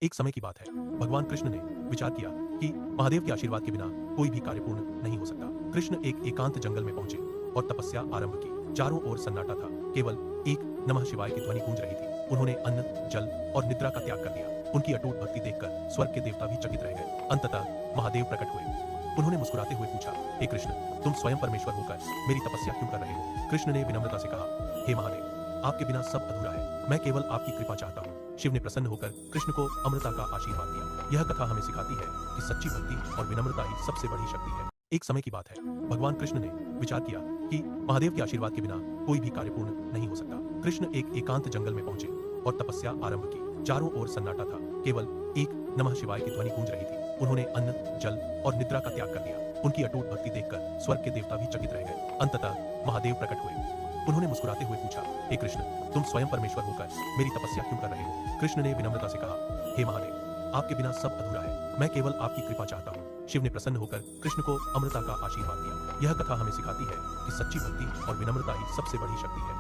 एक समय की बात है, भगवान कृष्ण ने विचार किया कि महादेव के आशीर्वाद के बिना कोई भी कार्य पूर्ण नहीं हो सकता। कृष्ण एक एकांत जंगल में पहुंचे और तपस्या आरंभ की। चारों ओर सन्नाटा था, केवल एक नमः शिवाय की ध्वनि गूंज रही थी। उन्होंने अन्न, जल और निद्रा का त्याग कर दिया। उनकी अटूट भक्ति देखकर स्वर्ग के देवता भी चकित रह गए। अंततः महादेव प्रकट हुए। उन्होंने मुस्कुराते हुए पूछा, हे कृष्ण, तुम स्वयं परमेश्वर होकर मेरी तपस्या क्यों कर रहे हो? कृष्ण ने विनम्रता से कहा, हे महादेव, आपके बिना सब अधूरा है। मैं केवल आपकी कृपा चाहता हूँ। शिव ने प्रसन्न होकर कृष्ण को अमृता का आशीर्वाद दिया। यह कथा हमें सिखाती है कि सच्ची भक्ति और विनम्रता ही सबसे बड़ी शक्ति है। एक समय की बात है, भगवान कृष्ण ने विचार किया कि महादेव के आशीर्वाद के बिना कोई भी कार्य पूर्ण नहीं हो सकता। कृष्ण एक एकांत जंगल में पहुंचे और तपस्या आरंभ की। चारों ओर सन्नाटा था, केवल एक नमः शिवाय की ध्वनि गूंज रही थी। उन्होंने अन्न, जल और निद्रा का त्याग कर दिया। उनकी अटूट भक्ति देखकर स्वर्ग के देवता भी चकित रह गए। अंततः महादेव प्रकट हुए। उन्होंने मुस्कुराते हुए पूछा, हे कृष्ण, तुम स्वयं परमेश्वर होकर मेरी तपस्या क्यों कर रहे हो? कृष्ण ने विनम्रता से कहा, हे महादेव, आपके बिना सब अधूरा है। मैं केवल आपकी कृपा चाहता हूँ। शिव ने प्रसन्न होकर कृष्ण को अमृता का आशीर्वाद दिया। यह कथा हमें सिखाती है कि सच्ची भक्ति और विनम्रता ही सबसे बड़ी शक्ति है।